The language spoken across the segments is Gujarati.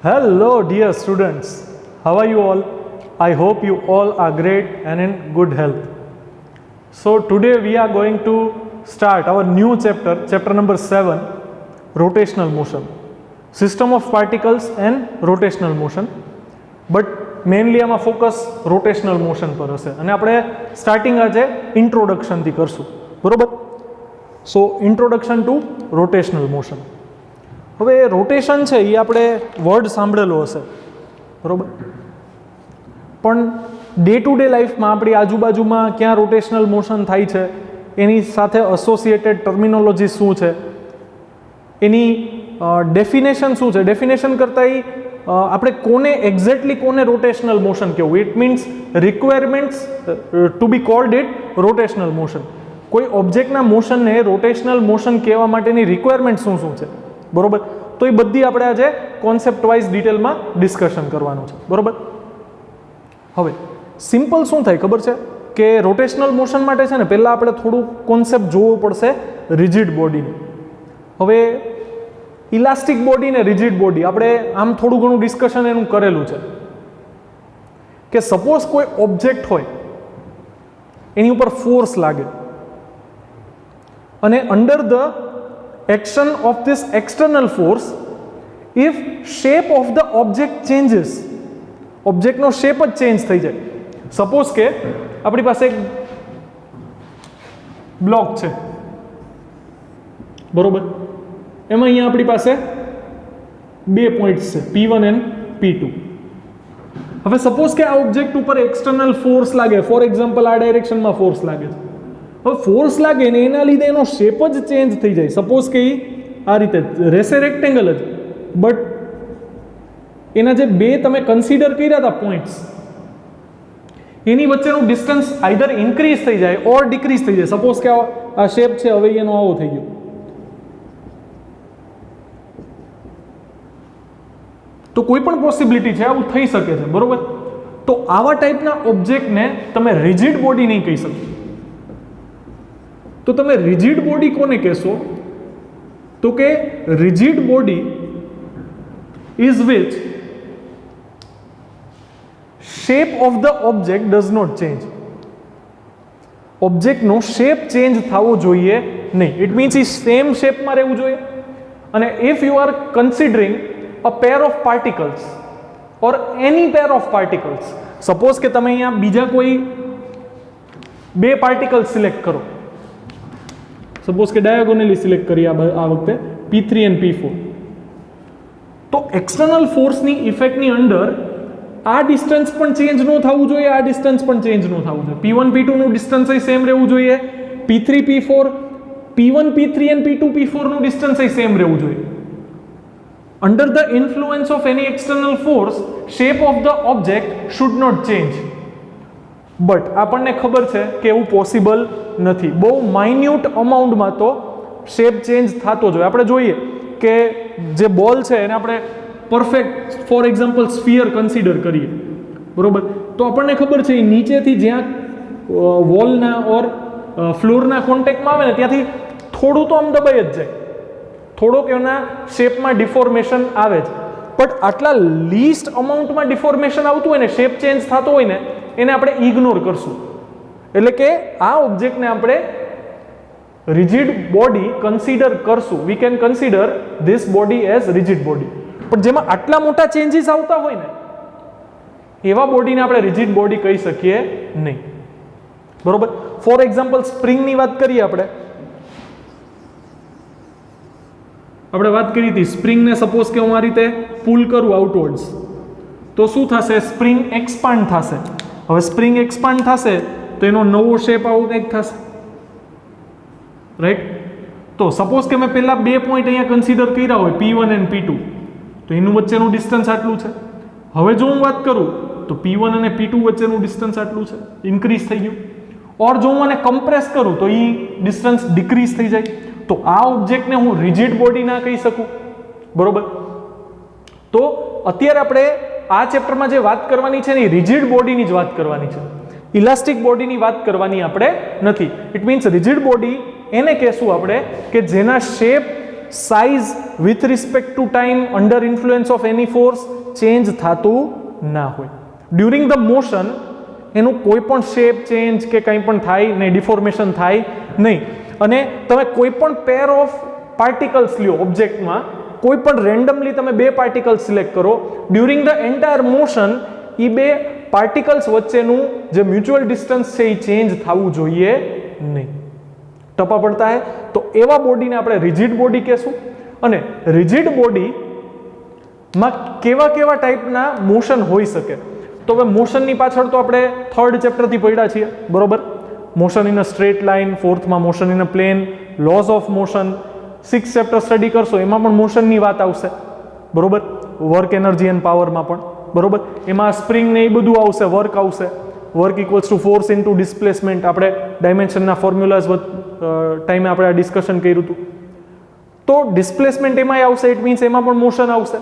Hello dear students, how are you all? I hope you all are great and in good health. So today we are going to start our new chapter number 7, rotational motion. System of particles and rotational motion. But mainly આમાં ફોકસ રોટેશનલ મોશન પર હશે અને આપણે સ્ટાર્ટિંગ આજે ઇન્ટ્રોડક્શનથી કરશું, બરોબર? સો ઇન્ટ્રોડક્શન ટુ રોટેશનલ મોશન. હવે રોટેશન છે એ આપણે વર્ડ સાંભળેલો હશે, બરોબર? પણ ડે ટુ ડે લાઈફમાં આપણી આજુબાજુમાં ક્યાં રોટેશનલ મોશન થાય છે, એની સાથે એસોસિએટેડ ટર્મિનોલોજી શું છે, એની ડેફિનેશન શું છે, ડેફિનેશન કરતાં આપણે કોને એક્ઝેક્ટલી કોને રોટેશનલ મોશન કહેવું, it means requirements to be called it rotational motion. કોઈ ઓબ્જેક્ટના મોશનને રોટેશનલ મોશન કહેવા માટેની રિક્વાયરમેન્ટ શું શું છે, બરોબર? તો એ બધી આપણે આજે કોન્સેપ્ટ વાઇઝ ડિટેલમાં ડિસ્કશન કરવાનું છે, બરોબર? હવે સિમ્પલ શું થાય ખબર છે કે રોટેશનલ મોશન માટે છે ને પહેલાં આપણે થોડું કોન્સેપ્ટ જોવો પડશે રિજિડ બોડીનું. હવે ઇલાસ્ટિક બોડી ને રિજિડ બોડી આપણે આમ થોડું ઘણું ડિસ્કશન એનું કરેલું છે કે સપોઝ કોઈ ઓબ્જેક્ટ હોય, એની ઉપર ફોર્સ લાગે અને under the action of this external force, if shape of the object changes, ઓબ્જેક્ટનો શેપ જ ચેન્જ થઈ જાય. સપોઝ કે આપણી પાસે એક બ્લોક છે, બરોબર? એમાં અહીંયા આપણી પાસે બે પોઈન્ટ્સ છે P1 એન્ડ P2. હવે સપોઝ કે આ ઓબ્જેક્ટ ઉપર એક્સટર્નલ ફોર્સ લાગે, ફોર એક્ઝામ્પલ આ ડાયરેક્શનમાં ફોર્સ લાગે છે. હવે ફોર્સ લાગે ને એના લીધે એનો શેપ જ ચેન્જ થઈ જાય. સપોઝ કે આ રીતે રહેશે રેક્ટેંગલ જ, બટ એના જે બે તમે કન્સિડર કર્યા હતા પોઈન્ટ્સ, એની વચ્ચેનું ડિસ્ટન્સ આઈધર ઇન્ક્રીઝ થઈ જાય ઓર ડિક્રીઝ થઈ જાય. સપોઝ કે આ શેપ છે, હવે એનો આવો થઈ ગયો, તો કોઈ પણ પોસિબિલિટી છે, આવું થઈ શકે છે, બરોબર? તો આવા ટાઈપના ઓબ્જેક્ટને તમે રિજિડ બોડી નહીં કહી શકો. તો તમે રિજિડ બોડી કોને કહેશો? તો કે rigid body is which shape of the object does not change. ઓબ્જેક્ટનો શેપ ચેન્જ થવો જોઈએ નહીં. ઇટ મીન્સ એ સેમ શેપમાં રહેવું જોઈએ. અને if you are considering a pair of particles or any pair of particles, suppose કે તમે અહીંયા બીજા કોઈ બે પાર્ટિકલ સિલેક્ટ કરો, સપોઝ કે ડાયાગોનલી સિલેક્ટ કરીએ આ વખતે P3 and P4, તો એક્સટર્નલ ફોર્સની ઇફેક્ટની અંડર આ ડિસ્ટન્સ પણ ચેન્જ ન થવું જોઈએ, આ ડિસ્ટન્સ પણ ચેન્જ ન થવું જોઈએ. P1 P2 નું ડિસ્ટન્સ સેમ રહેવું જોઈએ, P3 P4, P1 P3 and P2 P4 નું ડિસ્ટન્સ સેમ રહેવું જોઈએ. Under the influence of any external force, shape of the object should not change. But આપણને ખબર છે કે એવું પોસિબલ નથી. બહુ માઇન્યુટ અમાઉન્ટમાં તો શેપ ચેન્જ થતો જોઈએ. આપણે જોઈએ કે જે બોલ છે એને આપણે perfect for example sphere consider કરીએ, બરોબર? તો આપણને ખબર છે એ નીચેથી જ્યાં વોલના ઓર ફ્લોરના કોન્ટેક્ટમાં આવે ને ત્યાંથી થોડું તો આમ દબાઈ જ જાય, થોડોક એના શેપમાં ડિફોર્મેશન આવે છે. બટ આટલા લીસ્ટ અમાઉન્ટમાં ડિફોર્મેશન આવતું હોય ને, શેપ ચેન્જ થતો હોય ને, એને આપણે ઇગ્નોર કરશું. એટલે કે આ ઓબ્જેક્ટને આપણે રિજિડ બોડી કન્સિડર કરશું. We can consider this body as rigid body. પણ જેમાં આટલા મોટા ચેન્જીસ આવતા હોય ને, એવા બોડીને આપણે રિજિડ બોડી કહી શકીએ નહીં, બરોબર? ફોર એક્ઝામ્પલ સ્પ્રિંગની વાત કરીએ આપણે વાત કરી હતી સ્પ્રિંગને. સપોઝ કે હું આ રીતે પુલ કરું આઉટવર્ડ્સ, તો શું થશે? સ્પ્રિંગ એક્સપાન્ડ થશે. હવે સ્પ્રિંગ એક્સપાન્ડ થશે તો એનો નવો શેપ આવું કંઈક થશે, રાઈટ? તો સપોઝ કે મેં પહેલા બે પોઈન્ટ અહીંયા કન્સિડર કર્યા હોય P1 અને P2, તો એનું વચ્ચેનું ડિસ્ટન્સ આટલું છે. હવે જો હું વાત કરું તો P1 અને P2 વચ્ચેનું ડિસ્ટન્સ આટલું છે, ઇન્ક્રીઝ થઈ ગયું. ઓર જો હું આને કમ્પ્રેસ કરું તો એ ડિસ્ટન્સ ડિક્રીઝ થઈ જાય. તો આ ઓબ્જેક્ટને હું રિજિડ બોડી ના કહી શકું, બરોબર? તો અત્યારે આપણે આ ચેપ્ટરમાં જે વાત કરવાની છે ને એ રિજિડ બોડીની જ વાત કરવાની છે, ઇલાસ્ટિક બોડીની વાત કરવાની આપણે નથી. ઇટ મીન્સ રિજિડ બોડી એને કહેશું આપણે કે જેના shape size with respect to time under influence of any force change થતું ના હોય. ડ્યુરિંગ ધ મોશન એનું કોઈ પણ શેપ ચેન્જ કે કંઈ પણ થાય નહીં, ડિફોર્મેશન થાય નહીં. અને તમે કોઈ પણ પેર ઓફ પાર્ટિકલ્સ લ્યો ઓબ્જેક્ટમાં, કોઈ પણ રેન્ડમલી તમે બે પાર્ટિકલ્સ સિલેક્ટ કરો, ડ્યુરિંગ ધ એન્ટાયર મોશન એ બે પાર્ટિકલ્સ વચ્ચેનું જે મ્યુચ્યુઅલ ડિસ્ટન્સ છે એ ચેન્જ થવું જોઈએ નહીં. ટપા પડતા હે તો એવા બોડીને આપણે રિજિડ બોડી કહેશું. અને રિજિડ બોડીમાં કેવા કેવા ટાઈપના મોશન હોઈ શકે? તો હવે મોશનની પાછળ તો આપણે 3rd ચેપ્ટરથી પડ્યા છીએ, બરોબર? Motion in a straight line, 4થમાં motion in a plane, laws of motion. 6th chapter study કરશો એમાં પણ મોશનની વાત આવશે, બરોબર? વર્ક, એનર્જી એન્ડ પાવરમાં પણ, બરોબર? એમાં સ્પ્રિંગ ને એ બધું આવશે, વર્ક આવશે. Work equals to force into displacement. આપણે ડાયમેન્શનના ફોર્મ્યુલાઝ ટાઈમે આપણે આ ડિસ્કશન કર્યું હતું. તો ડિસ્પ્લેસમેન્ટ એમાંય આવશે, ઇટ મીન્સ એમાં પણ મોશન આવશે.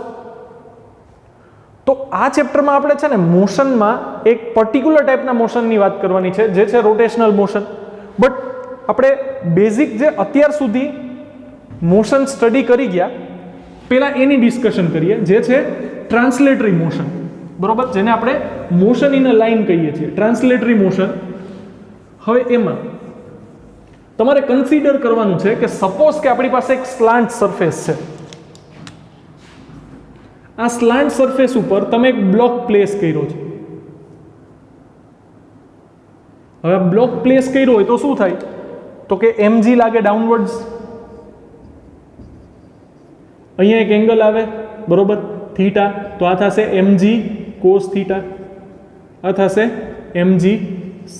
તો આ ચેપ્ટરમાં આપણે છે ને મોશનમાં એક પર્ટિક્યુલર ટાઈપના મોશનની વાત કરવાની છે, જે છે રોટેશનલ મોશન. બટ આપણે બેઝિક જે અત્યાર સુધી મોશન સ્ટડી કરી ગયા, પહેલા એની ડિસ્કશન કરીએ, જે છે ટ્રાન્સલેટરી મોશન, બરોબર? જેને આપણે મોશન ઇન અ લાઇન કહીએ છીએ, ટ્રાન્સલેટરી મોશન. હવે એમાં તમારે કન્સિડર કરવાનું છે કે સપોઝ કે આપણી પાસે એક સ્લાન્ટ સરફેસ છે. આ સ્લાન્ટ સરફેસ ઉપર તમે એક બ્લોક પ્લેસ કર્યો છે. હવે બ્લોક પ્લેસ કર્યો હોય તો શું થાય? તો કે mg લાગે ડાઉનવર્ડ્સ. અહીંયા એક એંગલ આવે, બરોબર? થીટા. તો આ થશે mg cos થીટા, આ થશે mg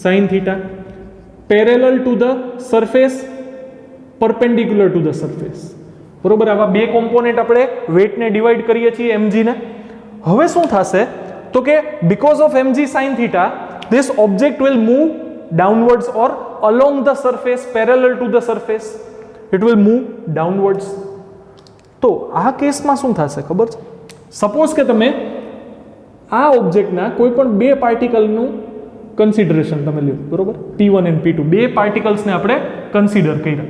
sin theta. Parallel to the surface, perpendicular two the surface, બરોબર? આવા બે કોમ્પોનેન્ટ આપણે વેઇટને ડિવાઈડ કરીએ છીએ mg ને. હવે શું થશે? તો કે because of mg sin theta this object will move downwards or along the surface parallel to the surface, it will move downwards. તો આ કેસમાં શું થશે ખબર છે? સપોઝ કે તમે આ ઓબ્જેક્ટના કોઈ પણ બે પાર્ટિકલનું કન્સિડરેશન તમે લ્યો, બરોબર? P1 અને P2 બે પાર્ટિકલ્સને આપણે કન્સિડર કર્યા.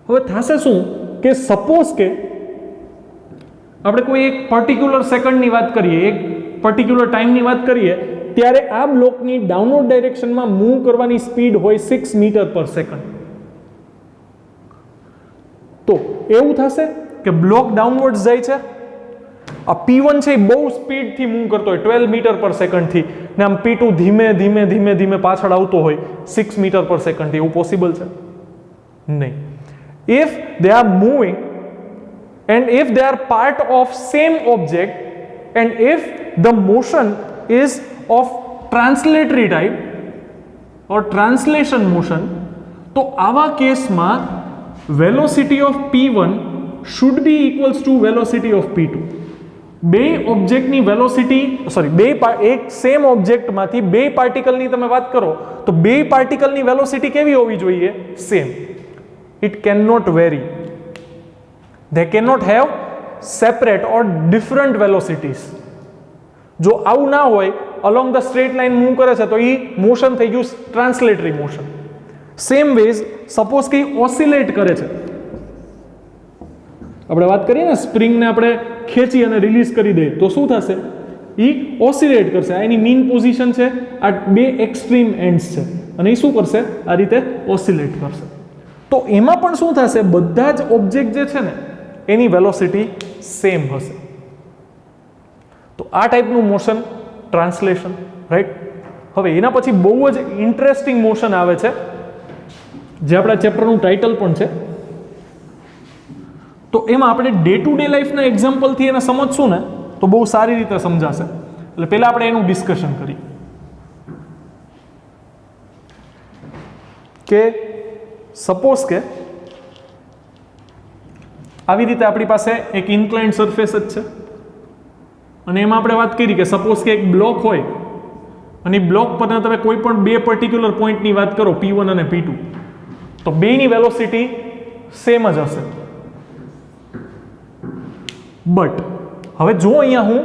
હવે થશે શું કે સપોઝ કે આપણે કોઈ એક પર્ટિક્યુલર સેકન્ડની વાત કરીએ, એક પર્ટિક્યુલર ટાઈમની વાત કરીએ, ત્યારે આ બ્લોકની ડાઉનવર્ડ ડાયરેક્શનમાં મૂવ કરવાની સ્પીડ હોય 6 મીટર પર સેકન્ડ. તો એવું થશે કે બ્લોક ડાઉનવર્ડ જાય છે, આ P1 છે એ બહુ સ્પીડથી મૂવ કરતો હોય 12 મીટર પર સેકન્ડથી, ને આમ P2 ધીમે ધીમે ધીમે ધીમે પાછળ આવતો હોય 6 મીટર પર સેકન્ડથી. એવું પોસિબલ છે નહીં. If they are moving and if they are part of same object and if the motion is of translatory type or translation motion, તો આવા કેસમાં velocity of P1 should be equals to velocity of P2. બે ઓબ્જેક્ટની વેલોસિટી એક સેમ ઓબ્જેક્ટમાંથી બે પાર્ટિકલની તમે વાત કરો તો બે પાર્ટિકલની વેલોસિટી કેવી હોવી જોઈએ? Same. It cannot vary. They cannot have separate or different velocities. જો આવું ના હોય, along the straight line move કરે છે તો એ મોશન થઈ ગયું ટ્રાન્સલેટરી મોશન. સેમ વેઝ સપોઝ કે ઓસિલેટ કરે છે, આપણે વાત કરીએ ને સ્પ્રિંગને આપણે ખેંચી અને રિલીઝ કરી દઈએ તો શું થશે? એ ઓસિલેટ કરશે. આ એની મીન પોઝિશન છે, આ બે એક્સ્ટ્રીમ એન્ડ્સ છે, અને એ શું કરશે? આ રીતે ઓસિલેટ કરશે. તો એમાં પણ શું થશે? બધા જ ઓબ્જેક્ટ જે છે ને એની વેલોસિટી સેમ હશે. તો આ ટાઈપનું મોશન ટ્રાન્સલેશન, રાઈટ? હવે એના પછી બહુ જ ઇન્ટરેસ્ટિંગ મોશન આવે છે, જે આપણા ચેપ્ટરનું ટાઇટલ પણ છે. તો એમાં આપણે ડે ટુ ડે લાઈફના એક્ઝામ્પલથી એને સમજશું ને તો બહુ સારી રીતે સમજાશે. એટલે પહેલા આપણે એનું ડિસ્કશન કરીએ કે સપોઝ કે આવી રીતે આપણી પાસે એક ઇન્ક્લાઇન્ડ સરફેસ જ છે, અને એમાં આપણે વાત કરી કે સપોઝ કે એક બ્લોક હોય અને એ બ્લોક પર તમે કોઈ પણ બે પર્ટિક્યુલર પોઈન્ટની વાત કરો P1 અને P2, તો બેની વેલોસિટી સેમ જ હશે. બટ હવે જો અહીંયા હું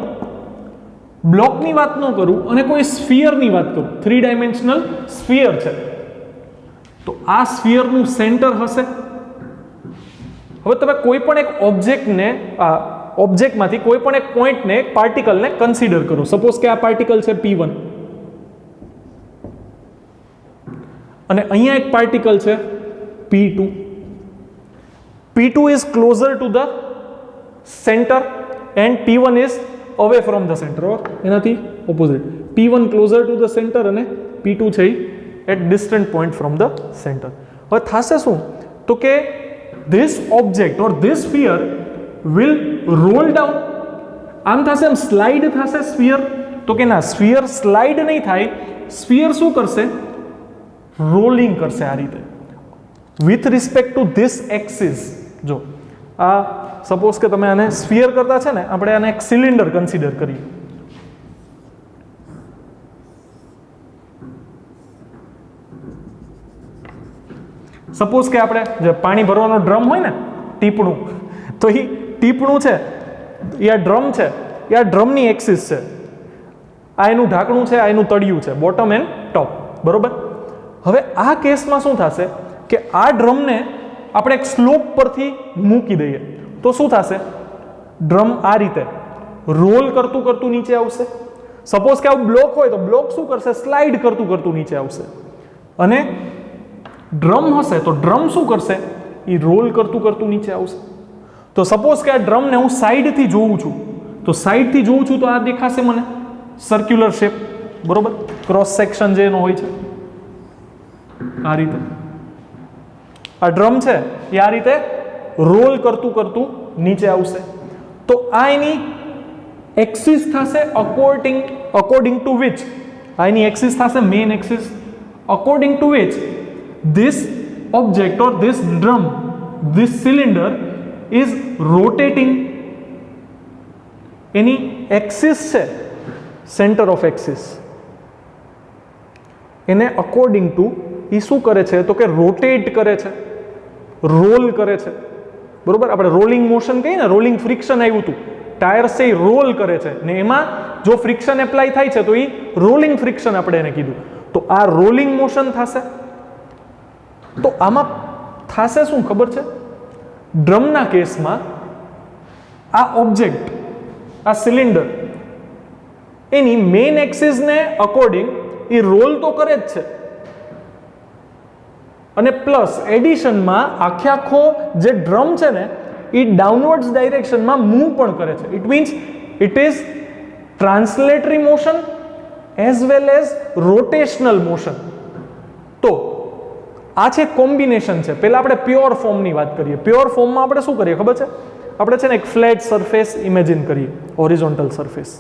બ્લોકની વાત ન કરું અને કોઈ સ્ફિયરની વાત કરું, 3 ડાયમેન્શનલ સ્ફિયર છે, તો આ સ્ફિયરનું સેન્ટર હશે. હવે તમે કોઈ પણ એક ઓબ્જેક્ટને ઓબ્જેક્ટમાંથી કોઈ પણ એક પોઈન્ટને એક પાર્ટિકલને કન્સિડર કરો. સપોઝ કે આ પાર્ટિકલ છે P1 અને અહીંયા એક પાર્ટિકલ છે P2. P2 is closer to the center and P1 is away from the center, or એનાથી opposite. P1 closer to the center અને P2 છે at distant point from the center. હવે થશે શું તો કે this object or this sphere will roll down. આમ થશે, આમ સ્લાઇડ થશે સ્ફિયર, તો કે ના, સ્ફિયર સ્લાઇડ નહીં થાય. સ્ફિયર શું કરશે? રોલિંગ કરશે આ રીતે with respect two this axis. જો આ સપોઝ કે તમે આને સ્ફિયર કરતા છે ને, આપણે આને એક સિલિન્ડર કન્સિડર કરીએ. સપોઝ કે આપણે જે પાણી ભરવાનો ડ્રમ હોય ને, ટીપણું, તો એ ટીપણું છે એ આ ડ્રમ છે, એ આ ડ્રમની એક્સિસ છે. આ એનું ઢાંકણું છે, આ એનું તળિયું છે, બોટમ એન્ડ ટોપ, બરોબર. હવે આ કેસમાં શું થશે કે આ ડ્રમને આપણે એક સ્લોપ પરથી મૂકી દઈએ તો શું થશે? ડ્રમ આ રીતે રોલ કરતું કરતું નીચે આવશે. સપોઝ કે આવું બ્લોક હોય તો બ્લોક શું કરશે? સ્લાઇડ કરતું કરતું નીચે આવશે. અને ડ્રમ હશે તો ડ્રમ શું કરશે? એ રોલ કરતું કરતું નીચે આવશે. તો સપોઝ કે આ ડ્રમને હું સાઈડથી જોઉં છું, તો સાઈડથી જોઉં છું તો આ દેખાશે મને સર્ક્યુલર શેપ, બરોબર. ક્રોસ સેક્શન જે એનો હોય છે આ રીતે. આ ડ્રમ છે એ આ રીતે રોલ કરતું કરતું નીચે આવશે. તો આ એની એક્સિસ થશે અકોર્ડિંગ ટુ વિચ, આ એની એક્સિસ થશે main axis, according to which this object or this drum, this cylinder is rotating. Any axis છે સેન્ટર ઓફ એક્સિસ, એને અકોર્ડિંગ ટુ એ શું કરે છે તો કે રોટેટ કરે છે, રોલ કરે છે, બરોબર. આપણે રોલિંગ મોશન કહીએ ને, રોલિંગ ફ્રિક્શન આવ્યું હતું, ટાયર છે એ રોલ કરે છે ને એમાં જો ફ્રિક્શન એપ્લાય થાય છે તો એ રોલિંગ ફ્રિક્શન આપણે એને કીધું. તો આ રોલિંગ મોશન થશે. તો આમાં થશે શું ખબર છે? ડ્રમના કેસમાં આ ઓબ્જેક્ટ, આ સિલિન્ડર, એની મેઇન એક્સિસને અકોર્ડિંગ એ રોલ તો કરે જ છે, અને પ્લસ એડિશનમાં આખે આખો જે ડ્રમ છે ને એ ડાઉનવર્ડ્સ ડાયરેક્શનમાં મૂવ પણ કરે છે. It means it is translatory motion as well as rotational motion. તો આ છે કોમ્બિનેશન છે. પહેલા આપણે પ્યોર ફોર્મની વાત કરીએ. પ્યોર ફોર્મમાં આપણે શું કરીએ ખબર છે? આપણે છે ને એક ફ્લેટ સરફેસ ઇમેજિન કરીએ, હોરિઝોન્ટલ સરફેસ.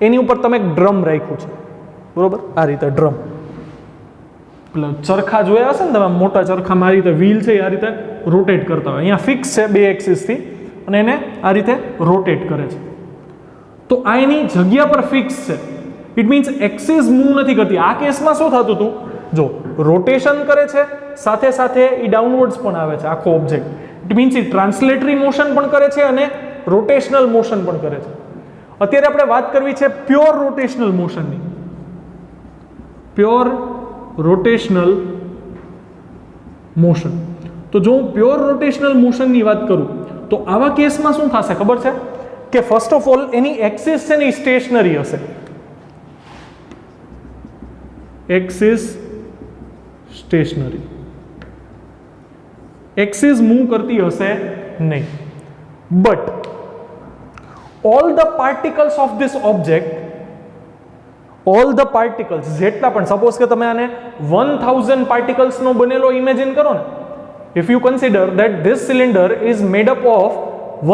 એની ઉપર તમે એક ડ્રમ રાખ્યું છે, બરોબર. આ રીતે ડ્રમ, પેલા ચરખા જોયા હશે ને તમે, મોટા ચરખામાં આ રીતે વ્હીલ છે આ રીતે રોટેટ કરતા હોય. અહીંયા ફિક્સ છે બે એક્સિસથી અને એને આ રીતે રોટેટ કરે છે. તો આ એની જગ્યા પર ફિક્સ છે. ઇટ મીન્સ એક્સિસ મૂવ નથી કરતી. આ કેસમાં શું થતું હતું? જો રોટેશન કરે છે સાથે સાથે એ ડાઉનવર્ડ્સ પણ આવે છે આખો ઓબ્જેક્ટ. ઇટ મીન્સ એ ટ્રાન્સલેટરી મોશન પણ કરે છે અને રોટેશનલ મોશન પણ કરે છે. અત્યારે આપણે વાત કરવી છે પ્યોર રોટેશનલ મોશનની. Pure rotational motion. તો જો હું પ્યોર રોટેશનલ મોશનની વાત કરું તો આવા કેસમાં શું થશે ખબર છે? કે first of all any axis છે ને એ સ્ટેશનરી હશે. એક્સિસ સ્ટેશનરી, એક્સિસ મૂવ કરતી હશે નહીં. But all the particles of this object, all the particles જેટલા પણ, સપોઝ કે તમે આને 1000 પાર્ટિકલ્સનો બનેલો ઇમેજિન કરો ને, if you consider that this cylinder is made up of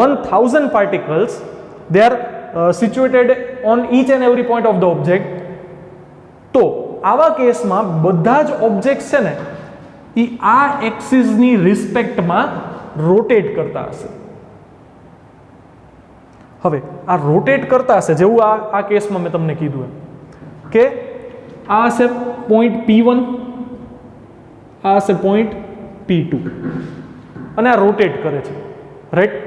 1000 particles, they are situated on each and every point of the object. તો આવા કેસમાં બધા જ ઓબ્જેક્ટ છે ને એ આ એક્સિસની રિસ્પેક્ટમાં રોટેટ કરતા હશે. હવે આ રોટેટ કરતા હશે જેવું આ કેસમાં મેં તમને કીધું એમ કે આ હશે પોઈન્ટ P1, આ હશે પોઈન્ટ P2 અને આ રોટેટ કરે છે, રાઈટ.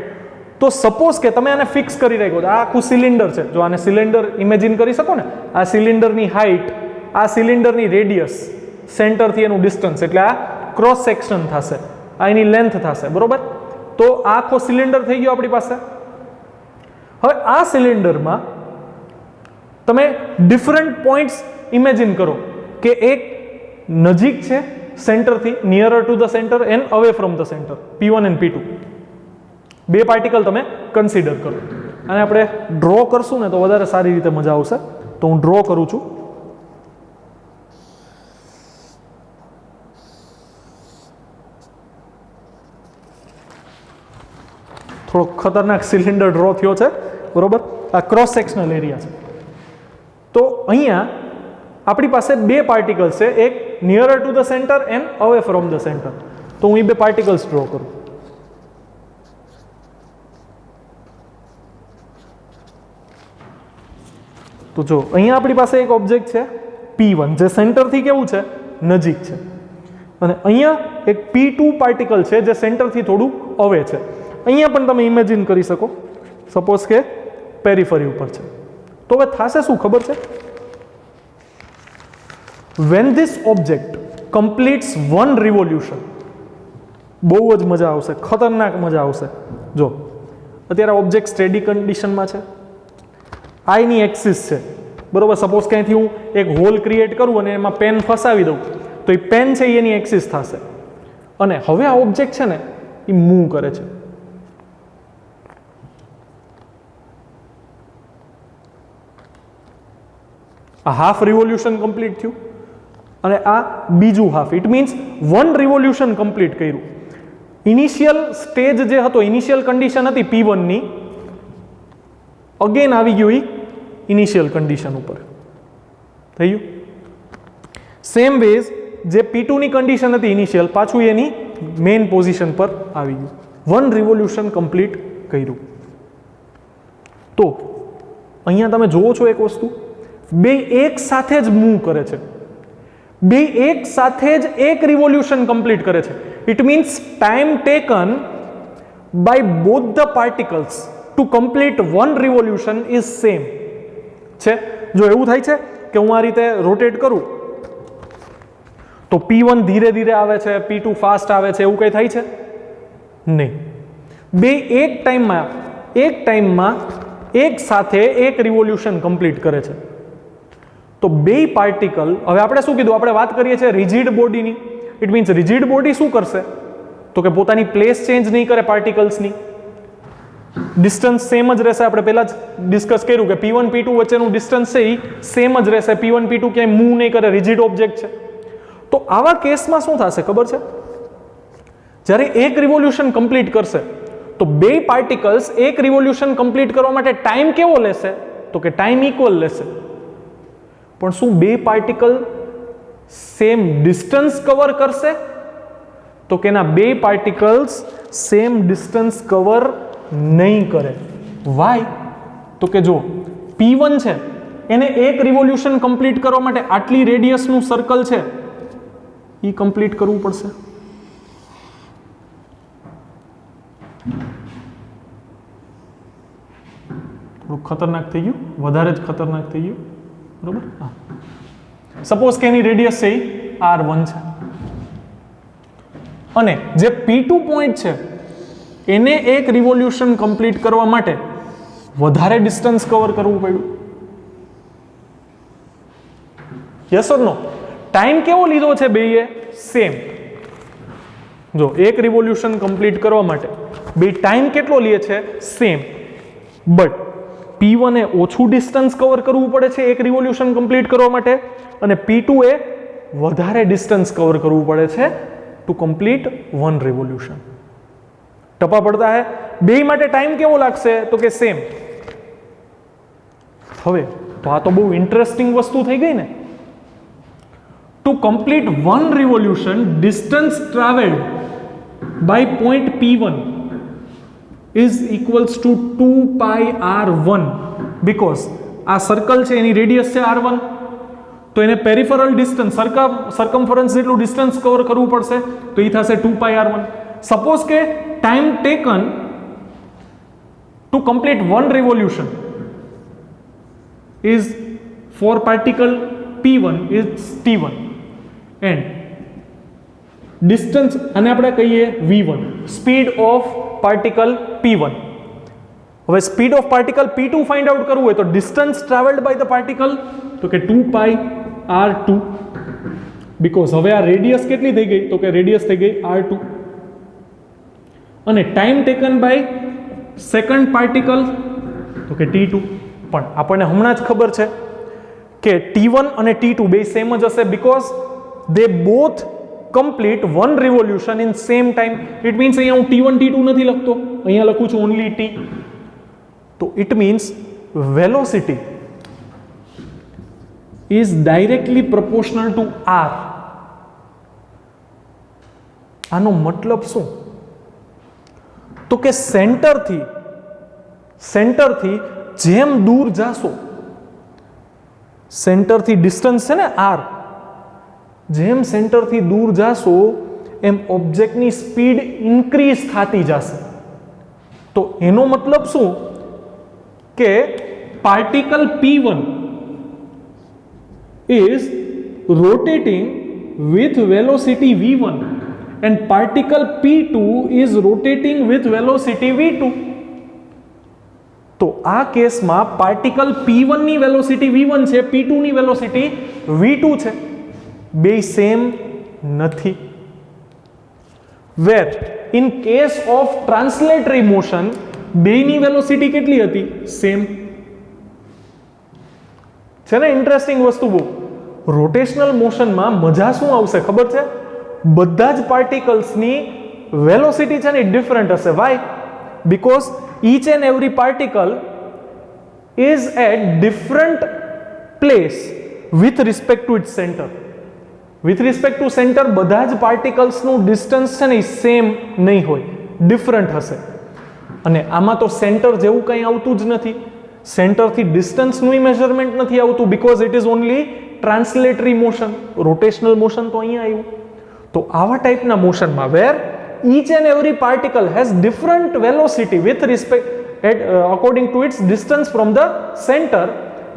તો સપોઝ કે તમે આને ફિક્સ કરી રાખ્યો, આ આખું સિલિન્ડર છે. જો આને સિલિન્ડર ઇમેજિન કરી શકો ને, આ સિલિન્ડરની હાઇટ, આ સિલિન્ડરની રેડિયસ, સેન્ટરથી એનું ડિસ્ટન્સ, એટલે આ ક્રોસ સેક્શન થશે, આ એની લેન્થ થશે, બરોબર. તો આ આખો સિલિન્ડર થઈ ગયો આપણી પાસે. હવે આ સિલિન્ડરમાં તમે ડિફરન્ટ પોઈન્ટ્સ ઇમેજિન કરો કે એક નજીક છે સેન્ટરથી, nearer to the centre and away from the centre, P1 and P2. બે પાર્ટિકલ તમે કન્સિડર કરો અને આપણે ડ્રો કરશું ને તો વધારે સારી રીતે મજા આવશે. તો હું ડ્રો કરું છું. થોડો ખતરનાક સિલિન્ડર ડ્રો થયો છે, બરોબર. આ ક્રોસ સેક્શનલ એરિયા છે. તો અહીંયા આપણી પાસે બે પાર્ટિકલ્સ છે, એક nearer to the centre and away from the centre. તો હું એ બે પાર્ટિકલ્સ ડ્રો કરું. તો જો અહીંયા આપણી પાસે એક ઓબ્જેક્ટ છે P1 જે સેન્ટરથી કેવું છે, નજીક છે, અને અહીંયા એક P2 પાર્ટિકલ છે જે સેન્ટરથી થોડું અવે છે. અહીંયા પણ તમે ઇમેજિન કરી શકો, સપોઝ કે પેરિફરી ઉપર છે. તો હવે થશે શું ખબર છે? when this object completes one revolution, બહુ જ મજા આવશે, ખતરનાક મજા આવશે. જો અત્યારે ઓબ્જેક્ટ સ્ટેડી કન્ડિશનમાં છે, આઈની એક્સિસ છે, બરોબર. સપોઝ ક્યાંયથી હું એક હોલ ક્રિએટ કરું અને એમાં પેન ફસાવી દઉં તો એ પેન છે એની એક્સિસ થશે. અને હવે આ ઓબ્જેક્ટ છે ને એ મૂવ કરે છે. આ હાફ રિવોલ્યુશન કમ્પ્લીટ થયું અને આ બીજું half. It means one revolution complete કર્યું. ઇનિશિયલ સ્ટેજ જે હતો, ઇનિશિયલ કન્ડિશન હતી P1 ની, અગેન આવી ગયું ઇનિશિયલ કન્ડિશન ઉપર. થઈ ગયું. સેમ વેઝ જે P2 ની કન્ડિશન હતી ઇનિશિયલ, પાછું એની મેઇન પોઝિશન પર આવી ગયું. વન રિવોલ્યુશન કમ્પ્લીટ કર્યું. તો અહીંયા તમે જોવો છો એક વસ્તુ, બે એક સાથે જ મૂવ કરે છે, બે એક સાથે જ એક રિવોલ્યુશન કમ્પ્લીટ કરે છે. It means time taken by both the particles to complete one revolution is same છે. જો એવું થાય છે કે હું આ રીતે રોટેટ કરું તો P1 ધીરે ધીરે આવે છે, P2 ફાસ્ટ આવે છે, એવું કંઈ થાય છે? નહીં. બે એક ટાઈમમાં એક સાથે એક રિવોલ્યુશન કમ્પ્લીટ કરે છે. તો બે પાર્ટિકલ, હવે આપણે શું કીધું, આપણે વાત કરીએ છીએ રિજિડ બોડીની. ઇટ મીન્સ રિજિડ બોડી શું કરશે તો કે પોતાની પ્લેસ ચેન્જ નહીં કરે પાર્ટિકલ્સની, ડિસ્ટન્સ સેમ જ રહેશે. આપણે પહેલા જ ડિસ્કસ કર્યું કે P1 P2 વચ્ચેનું ડિસ્ટન્સ છે એ સેમ જ રહેશે. P1 P2 ક્યાંય મૂવ નહીં કરે, રિજિડ ઓબ્જેક્ટ છે. તો આવા કેસમાં શું થશે ખબર છે? જ્યારે એક રિવોલ્યુશન કમ્પ્લીટ કરશે તો બે પાર્ટિકલ્સ એક રિવોલ્યુશન કમ્પ્લીટ કરવા માટે ટાઈમ કેવો લેશે તો કે ટાઈમ ઇક્વલ લેશે. પણ શું બે પાર્ટિકલ સેમ ડિસ્ટન્સ કવર કરશે તો કે ના, બે પાર્ટિકલ્સ સેમ ડિસ્ટન્સ કવર નહીં કરે. વાય તો કે જો P1 છે એને એક રિવોલ્યુશન કમ્પ્લીટ કરવા માટે આટલી રેડિયસનું સર્કલ છે એ કમ્પ્લીટ કરવું પડશે. થોડું ખતરનાક થઈ ગયું, વધારે જ ખતરનાક થઈ ગયું, બરોબર. હા, સપોઝ કે એની રેડિયસ છે R1 છે અને જે P2 પોઈન્ટ છે એને એક રિવોલ્યુશન કમ્પ્લીટ કરવા માટે વધારે ડિસ્ટન્સ કવર કરવું પડ્યું. Yes or no? ટાઈમ કેવો લીધો છે બેયે? સેમ. જો એક રિવોલ્યુશન કમ્પ્લીટ કરવા માટે બે ટાઈમ કેટલો લે છે? સેમ. બટ P1 એ ઓછું ડિસ્ટન્સ કવર કરવું પડે છે એક રિવોલ્યુશન કમ્પ્લીટ કરવા માટે અને P2 એ વધારે ડિસ્ટન્સ કવર કરવું પડે છે ટુ કમ્પ્લીટ વન રિવોલ્યુશન. ટપા પડતા હે. બે માટે ટાઈમ કેવો લાગશે તો કે સેમ. હવે તો આ તો બહુ ઇન્ટરેસ્ટિંગ વસ્તુ થઈ ગઈ ને. To complete one revolution distance travelled by point P1 is equals to 2 pi r1 because આ સર્કલ છે એની રેડિયસ છે r1 તો એને પેરિફેરલ ડિસ્ટન્સ સર્કમફરન્સ જેટલું ડિસ્ટન્સ કવર કરવું પડશે તો એ થશે 2 pi r1. સપોઝ કે time taken to complete one revolution is for particle P1 is T1 and distance આને આપણે કહીએ v1, speed of particle p1. હવે speed of particle p2 find out કરવું હોય તો distance travelled by the particle તો કે 2 પાઈ r2, બીકોઝ હવે આ રેડિયસ કેટલી થઈ ગઈ તો કે રેડિયસ થઈ ગઈ r2, અને time taken by second particle તો કે t2. પણ આપણને હમણાં જ ખબર છે કે t1 અને t2 બે સેમ જ હશે, because they both complete one revolution in same time. It means અહીંયા હું t1 t2 નથી લખતો, અહીંયા લખું છું ઓનલી t. તો it means velocity is directly proportional to r. આનો મતલબ શું? તો કે સેન્ટરથી જેમ દૂર જાશો, સેન્ટરથી ડિસ્ટન્સ છે ને r, જેમ સેન્ટરથી દૂર જાશો એમ ઓબ્જેક્ટની સ્પીડ ઇન્ક્રીઝ થતી જશે. તો એનો મતલબ શું કે particle p1 is rotating with velocity v1 and particle p2 is rotating with velocity v2. તો આ કેસમાં પાર્ટિકલ p1 ની વેલોસિટી v1 છે, p2 ની વેલોસિટી v2 છે, બે સેમ નથી. Were in case of ટ્રાન્સલેટરી motion બેની વેલોસિટી કેટલી હતી? સેમ છે ને. ઇન્ટરેસ્ટિંગ વસ્તુ બહુ. રોટેશનલ મોશનમાં મજા શું આવશે ખબર છે? બધા જ પાર્ટિકલ્સની વેલોસિટી છે ને ડિફરન્ટ હશે. Why? Because each and every particle is at different place with respect to its center. With respect to center બધા જ પાર્ટિકલ્સનું ડિસ્ટન્સ છે ને એ સેમ નહીં હોય, ડિફરન્ટ હશે. અને આમાં તો સેન્ટર જેવું કંઈ આવતું જ નથી, સેન્ટરથી ડિસ્ટન્સનું મેઝરમેન્ટ નથી આવતું, because it is only translatory motion. Rotational motion તો અહીંયા આવ્યું. તો આવા ટાઈપના મોશનમાં વેર each and every particle has different velocity with respect according to its distance from the center,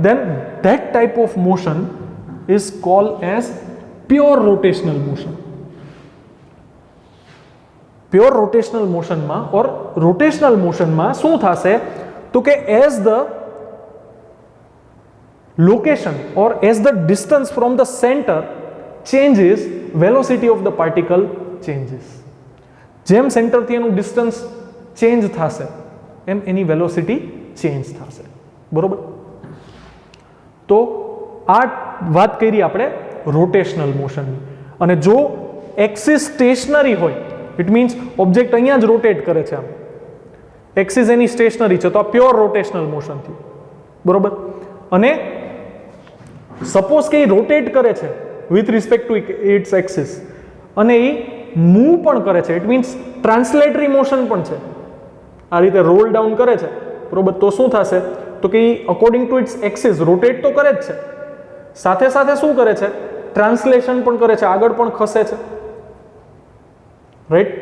then that type of motion is called as pure rotational motion. Pure rotational motion માં or rotational motion માં શું થશે તો કે as the location or as the distance from the center changes, velocity of the particle changes. જેમ સેન્ટરથી એનું ડિસ્ટન્સ ચેન્જ થશે એમ એની વેલોસિટી ચેન્જ થશે. બરોબર? તો આ વાત કરી આપણે રોટેશનલ મોશનની. અને જો એક્સિસ સ્ટેશનરી હોય, ઇટ મીન્સ ઓબ્જેક્ટ અહીંયા જ રોટેટ કરે છે, આમ એક્સિસ એની સ્ટેશનરી છે, તો આ પ્યોર રોટેશનલ મોશન થયું. બરોબર? અને સપોઝ કે એ રોટેટ કરે છે with respect to its axis અને એ મૂવ પણ કરે છે, ઇટ મીન્સ ટ્રાન્સલેટરી મોશન પણ છે, આ રીતે રોલ ડાઉન કરે છે. બરોબર? તો શું થશે તો કે according to its axis rotate તો કરે જ છે, સાથે સાથે શું કરે છે? ટ્રાન્સલેશન પણ કરે છે, આગળ પણ ખસે છે. રાઈટ?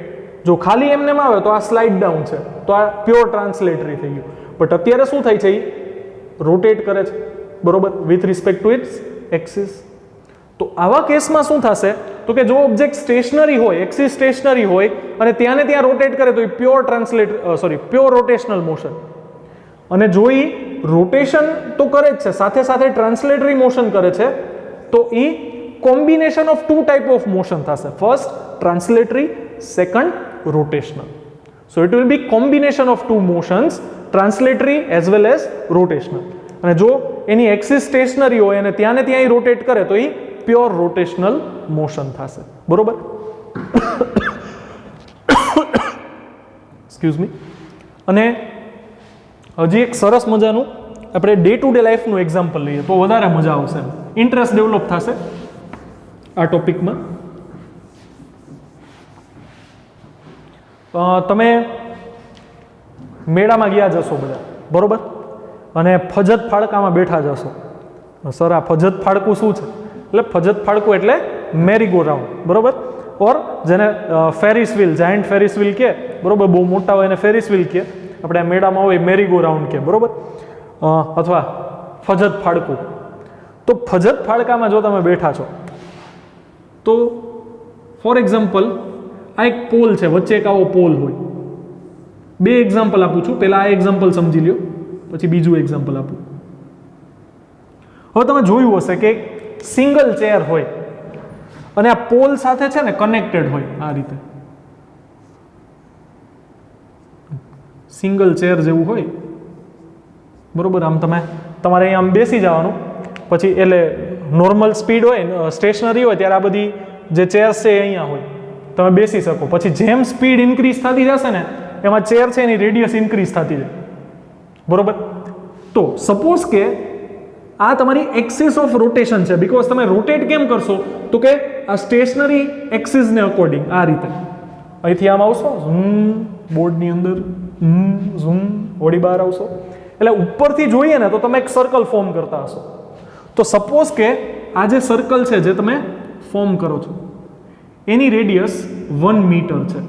જો ખાલી એમને આવે તો આ સ્લાઇડ ડાઉન છે, તો આ પ્યોર ટ્રાન્સલેટરી થઈ ગયું. બટ અત્યારે શું થાય છે? એ રોટેટ કરે છે. બરોબર? With respect to its axis. તો આવા કેસમાં શું થશે તો કે જો ઓબ્જેક્ટ સ્ટેશનરી હોય, એક્સિસ સ્ટેશનરી હોય અને ત્યાં ને ત્યાં રોટેટ કરે તો એ પ્યોર રોટેશનલ મોશન. અને જો એ રોટેશન તો કરે જ છે, સાથે સાથે ટ્રાન્સલેટરી મોશન કરે છે, તો એ combination of two type of motion થશે. First translatory, second rotational. So it will be combination of two motions, translatory as well as rotational. અને જો એની એક્સિસ સ્ટેશનરી હોય અને ત્યાં ને ત્યાં રોટેટ કરે તો એ પ્યોર રોટેશનલ મોશન થશે. બરોબર? Excuse me. અને હજી એક સરસ મજાનું આપણે ડે ટુ ડે લાઈફનું એક્ઝામ્પલ લઈએ તો વધારે મજા આવશે, ઇન્ટરેસ્ટ ડેવલપ થશે આ ટોપિકમાં. તમે મેળામાં ગયા જશો બધા, બરોબર? અને ફજત ફાળકામાં બેઠા જશો. સર આ ફજત ફાળકું શું છે? એટલે ફજત ફાળકું એટલે મેરીગો રાઉન્ડ. બરોબર? ઓર જેને Ferriss wheel, giant Ferriss wheel કે, બરોબર? બહુ મોટા હોય એને ફેરિસ વ્હીલ કે, આપણે મેળામાં હોય મેરીગો રાઉન્ડ કે, બરોબર? અથવા ફજત ફાળકું. તો ફજત ફાળકામાં જો તમે બેઠા છો તો ફોર એક્ઝામ્પલ આ એક પોલ છે, વચ્ચે એક આવો પોલ હોય. બે એક્ઝામ્પલ આપું છું, પહેલા આ એક્ઝામ્પલ સમજી લ્યો, પછી બીજું એક્ઝામ્પલ આપું. હવે તમે જોયું હશે કે સિંગલ ચેર હોય અને આ પોલ સાથે છે ને કનેક્ટેડ હોય આ રીતે, સિંગલ ચેર જેવું હોય, બરોબર. આમ તમારે અહીંયા આમ બેસી જવાનું, પછી એટલે નોર્મલ સ્પીડ હોય, સ્ટેશનરી હોય ત્યારે આ બધી જે ચેર્સ છે એ અહીંયા હોય, તમે બેસી શકો. પછી જેમ સ્પીડ ઇન્ક્રીઝ થતી જશે ને એમાં ચેર છે એની રેડિયસ ઇન્ક્રીઝ થતી જાય, બરોબર. તો સપોઝ કે આ તમારી એક્સિસ ઓફ રોટેશન છે, બીકોઝ તમે રોટેટ કેમ કરશો તો કે આ સ્ટેશનરી એક્સિસને અકોર્ડિંગ આ રીતે અહીંથી આમ આવશો, બોર્ડની અંદર ઝૂમ વળી બહાર આવશો, એટલે ઉપરથી જોઈએ ને તો તમે એક સર્કલ ફોર્મ કરતા હશો. તો સપોઝ કે આ જે સર્કલ છે જે તમે ફોર્મ કરો છો એની રેડિયસ 1 મીટર છે,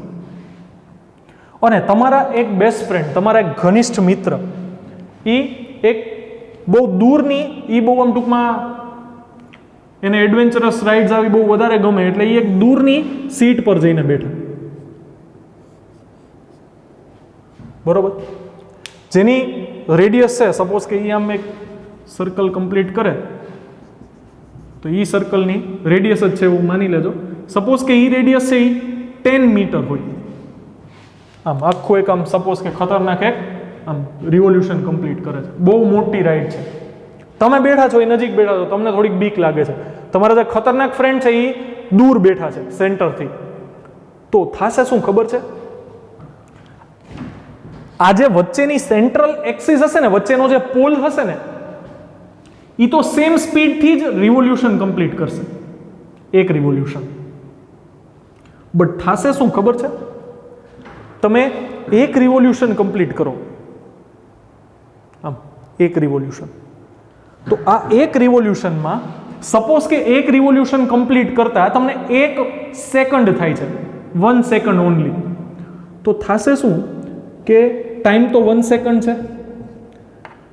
અને તમારા એક બેસ્ટ ફ્રેન્ડ, તમારા એક ઘનિષ્ઠ મિત્ર, એ એક બહુ દૂરની, એ બહુ આમ ટૂંકમાં એને એડવેન્ચરસ રાઇડ્સ આવી બહુ વધારે ગમે, એટલે એ એક દૂરની સીટ પર જઈને બેઠા, બરોબર. જેની રેડિયસ છે સપોઝ કે એ આમ એક સર્કલ કમ્પ્લીટ કરે તો એ સર્કલની રેડિયસ જ છે એવું માની લેજો. સપોઝ કે એ રેડિયસ છે એ 10 મીટર હોય, આમ આખું એક આમ સપોઝ કે ખતરનાક એક આમ રિવોલ્યુશન કમ્પ્લીટ કરે છે, બહુ મોટી રાઈડ છે. તમે બેઠા છો, એ નજીક બેઠા છો, તમને થોડીક બીક લાગે છે, તમારા જે ખતરનાક ફ્રેન્ડ છે એ દૂર બેઠા છે સેન્ટરથી, તો થશે શું ખબર છે? આ જે વચ્ચેની સેન્ટ્રલ એક્સિસ હશે ને, વચ્ચેનો જે પોલ હશે ને, એ તો સેમ સ્પીડથી જ રિવોલ્યુશન કમ્પ્લીટ કરશે, એક રિવોલ્યુશન. બટ થશે શું ખબર છે? તમે એક રિવોલ્યુશન કમ્પ્લીટ કરો, આમ એક રિવોલ્યુશન, તો આ એક રિવોલ્યુશનમાં સપોઝ કે એક રિવોલ્યુશન કમ્પ્લીટ કરતા તમને 1 સેકન્ડ થાય છે, 1 સેકન્ડ ઓનલી, તો થશે શું કે ટાઈમ તો 1 સેકન્ડ છે,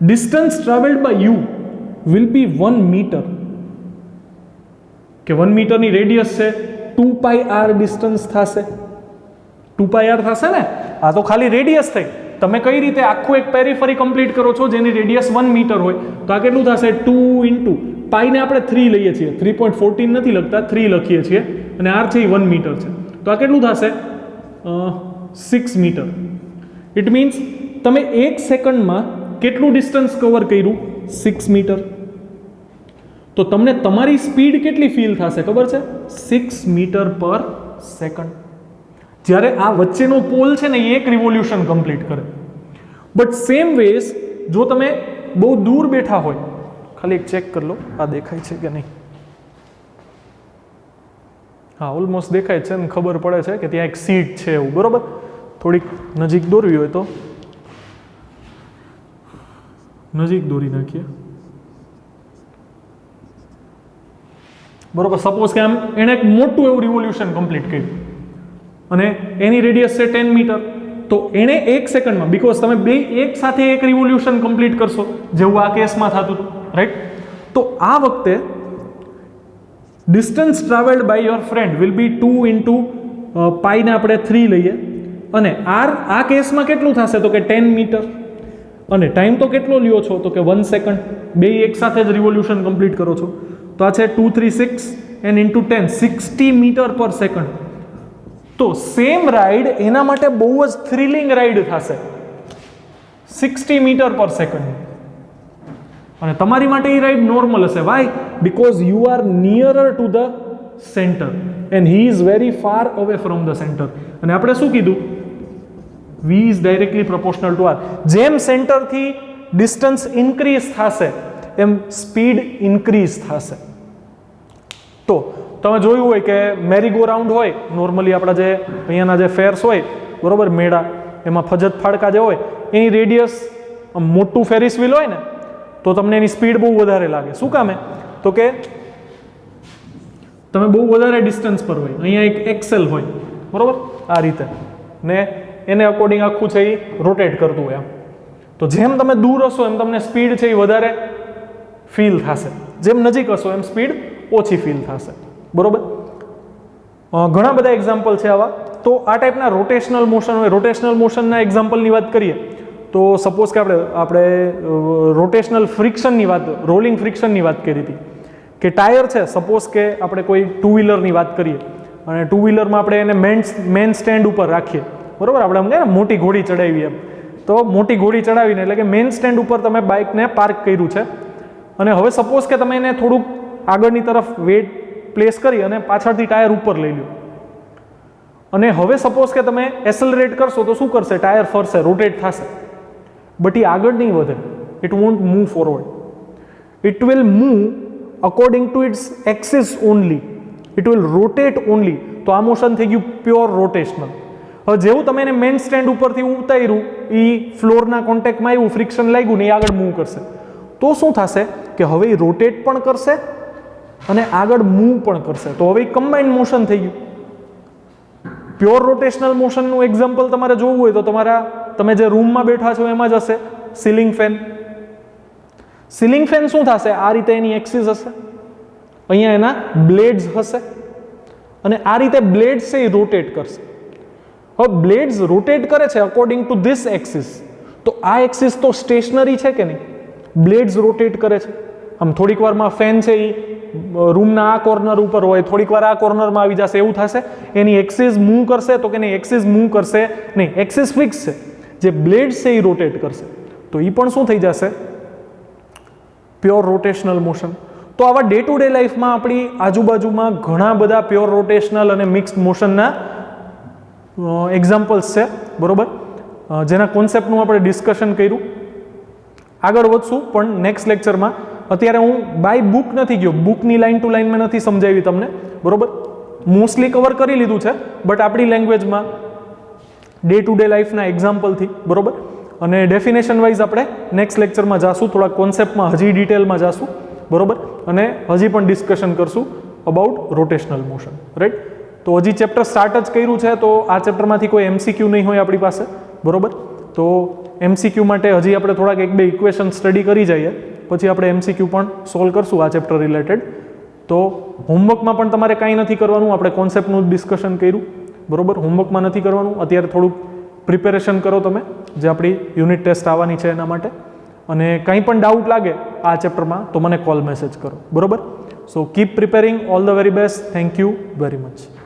distance travelled by you will be 1 metre, કે 1 મીટરની રેડિયસ છે, 2πr ડિસ્ટન્સ થશે, 2πr થશે ને. આ તો ખાલી રેડિયસ થઈ, તમે કઈ રીતે આખું એક પેરીફરી કમ્પ્લીટ કરો છો જેની રેડિયસ 1 મીટર હોય, તો આ કેટલું થશે? 2 ઇન્ટુ પાઈને આપણે 3 લઈએ છીએ, 3.14 નથી લખતા, 3 લખીએ છીએ, અને r છે એ 1 મીટર છે, તો આ કેટલું થશે? 6 મીટર. ઇટ મીન્સ તમે 1 સેકન્ડમાં કેટલું ડિસ્ટન્સ કવર કર્યું? 6 મીટર. તો તમને તમારી સ્પીડ કેટલી ફીલ થશે ખબર છે? 6 મીટર પર સેકન્ડ. જ્યારે આ વચ્ચેનો પોલ છે ને એ એક રિવોલ્યુશન કમ્પ્લીટ કરે. બટ સેમ વેઝ જો તમે બહુ દૂર બેઠા હોય, ખાલી એક ચેક કરી લો આ દેખાય છે કે નહીં. હા, ઓલમોસ્ટ દેખાય છે ને, ખબર પડે છે કે ત્યાં એક સીટ છે એવું, બરોબર. થોડીક નજીક દોરવી હોય તો નજીક દોરી નાખીએ, બરોબર. સપોઝ કે આમ એણે એક મોટું એવું રિવોલ્યુશન કમ્પ્લીટ કર્યું અને એની રેડિયસ છે 10 મીટર, તો એણે 1 સેકન્ડમાં, બીકોઝ તમે બે એક સાથે એક રિવોલ્યુશન કમ્પ્લીટ કરશો જેવું આ કેસમાં થતું હતું, રાઈટ. તો આ વખતે distance travelled by your friend will be 2 into પાઈને આપણે 3 લઈએ, અને આ કેસમાં કેટલું થશે તો કે 10 મીટર, અને ટાઈમ તો કેટલો લ્યો છો તો કે 1 સેકન્ડ, બે એક સાથે જ રિવોલ્યુશન કમ્પ્લીટ કરો છો, તો આ છે 2 3 6 એન્ડ ઇન્ટુ 10 60 મીટર પર સેકન્ડ. તો સેમ રાઈડ એના માટે બહુ જ થ્રિલિંગ રાઈડ થશે, 60 મીટર પર સેકન્ડ, અને તમારી માટે એ રાઈડ નોર્મલ હશે. Why? Because you are nearer to the centre and he is very far away from the centre. અને આપણે શું કીધું? v is directly proportional to r. જેમ સેન્ટરથી ડિસ્ટન્સ ઇન્ક્રીઝ થશે એમ સ્પીડ ઇન્ક્રીઝ થશે. તો તમે જોયું હોય કે મેરી ગો રાઉન્ડ હોય, નોર્મલી આપણા જે અહીંયાના જે ફેર્સ હોય, બરોબર, મેળા, એમાં ફજત ફાડકા જે હોય, એની રેડિયસ મોટું ફેરિસ વ્હીલ હોય ને તો તમને એની સ્પીડ બહુ વધારે લાગે. શું કામે? તો કે તમે બહુ વધારે ડિસ્ટન્સ પર હોય, અહીંયા એક એક્સેલ હોય, બરોબર, આ રીતે, ને એને અકોર્ડિંગ આખું છે એ રોટેટ કરતું હોય. તો જેમ તમે દૂર હશો એમ તમને સ્પીડ છે એ વધારે ફીલ થશે, જેમ નજીક હશો એમ સ્પીડ ઓછી ફીલ થશે, બરોબર. ઘણા બધા એક્ઝામ્પલ છે આવા. તો આ ટાઈપના રોટેશનલ મોશન હોય. રોટેશનલ મોશનના એક્ઝામ્પલની વાત કરીએ તો સપોઝ કે આપણે રોટેશનલ ફ્રિક્શનની વાત, રોલિંગ ફ્રિક્શનની વાત કરી હતી કે ટાયર છે, સપોઝ કે આપણે કોઈ ટુ વ્હીલરની વાત કરીએ અને ટુ વ્હીલરમાં આપણે એને મેન સ્ટેન્ડ ઉપર રાખીએ, બરાબર, આપણે એમ કહે ને મોટી ઘોડી ચડાવી એમ, તો મોટી ઘોડી ચડાવીને એટલે કે મેન સ્ટેન્ડ ઉપર તમે બાઇકને પાર્ક કર્યું છે અને હવે સપોઝ કે તમે એને થોડુંક આગળની તરફ વેટ પ્લેસ કરી અને પાછળથી ટાયર ઉપર લઈ લો અને હવે સપોઝ કે તમે એસેલરેટ કરશો તો શું કરશે? ટાયર ફરશે, રોટેટ થશે, બટ એ આગળ નહીં વધે. It won't move forward. It will move according to its axis only. It will rotate only. તો આ મોશન થઈ ગયું પ્યોર રોટેશનલ. હવે જેવું તમે એને મેઇન સ્ટેન્ડ ઉપરથી ઉતાર્યું, એ ફ્લોરના કોન્ટેક્ટમાં આવ્યું, ફ્રિક્શન લાગ્યું ને એ આગળ મૂવ કરશે, તો શું થશે કે હવે એ રોટેટ પણ કરશે અને આગળ મૂવ પણ કરશે. તો હવે એ કમ્બાઇન્ડ મોશન થઈ ગયું. પ્યોર રોટેશનલ મોશનનું એક્ઝામ્પલ તમારે જોવું હોય તો તમે જે રૂમમાં બેઠા છો એમાં જ હશે સીલિંગ ફેન. સીલિંગ ફેન શું થશે? આ રીતે એની એક્સિસ હશે, અહીંયા એના બ્લેડ્સ હશે અને આ રીતે બ્લેડ્સ છે એ રોટેટ કરશે. હવે બ્લેડ્સ રોટેટ કરે છે અકોર્ડિંગ ટુ ધીસ એક્સિસ, તો આ એક્સિસ તો સ્ટેશનરી છે કે નહીં? બ્લેડ્સ રોટેટ કરે છે. આમ થોડીક વારમાં ફેન છે એ રૂમના આ કોર્નર ઉપર હોય, થોડીક વાર આ કોર્નરમાં આવી જશે, એવું થશે. એની એક્સિસ મૂવ કરશે તો કે નહીં? એક્સિસ મૂવ કરશે નહીં, એક્સિસ ફિક્સ છે. જે બ્લેડ્સ છે એ રોટેટ કરશે, તો એ પણ શું થઈ જશે? Pure rotational motion. તો આવા ડે ટુ ડે લાઈફમાં આપણી આજુબાજુમાં ઘણા બધા પ્યોર રોટેશનલ અને મિક્સ્ડ મોશનના એક્ઝામ્પલ્સ છે, બરોબર, જેના કોન્સેપ્ટનું આપણે ડિસ્કશન કર્યું. આગળ વધશું પણ નેક્સ્ટ લેક્ચરમાં. અત્યારે હું બાય બુક નથી ગયો, બુકની લાઈન ટુ લાઈન મેં નથી સમજાવી તમને, બરોબર, મોસ્ટલી કવર કરી લીધું છે બટ આપણી લેંગ્વેજમાં ડે ટુ ડે લાઈફના એક્ઝામ્પલથી, બરોબર. અને ડેફિનેશન વાઇઝ આપણે નેક્સ્ટ લેક્ચરમાં જાશું, થોડા કોન્સેપ્ટમાં હજી ડિટેલમાં જાશું, બરોબર, અને હજી પણ ડિસ્કશન કરશું અબાઉટ રોટેશનલ મોશન, રાઈટ. તો હજી ચેપ્ટર સ્ટાર્ટ જ કર્યું છે, તો આ ચેપ્ટરમાંથી કોઈ MCQ નહીં હોય આપણી પાસે, બરોબર. તો MCQ માટે હજી આપણે થોડાક એક બે ઇક્વેશન સ્ટડી કરી જઈએ, પછી આપણે MCQ પણ સોલ્વ કરશું આ ચેપ્ટર રિલેટેડ. તો હોમવર્કમાં પણ તમારે કાંઈ નથી કરવાનું, આપણે કોન્સેપ્ટનું ડિસ્કશન કર્યું, બરોબર. હોમવર્કમાં નથી કરવાનું, અત્યારે થોડુંક પ્રિપેરેશન કરો તમે, જે આપણી યુનિટ ટેસ્ટ આવવાની છે એના માટે. અને કંઈ પણ ડાઉટ લાગે આ ચેપ્ટરમાં તો મને કોલ મેસેજ કરો, બરોબર. સો keep preparing. All the very best. Thank you very much.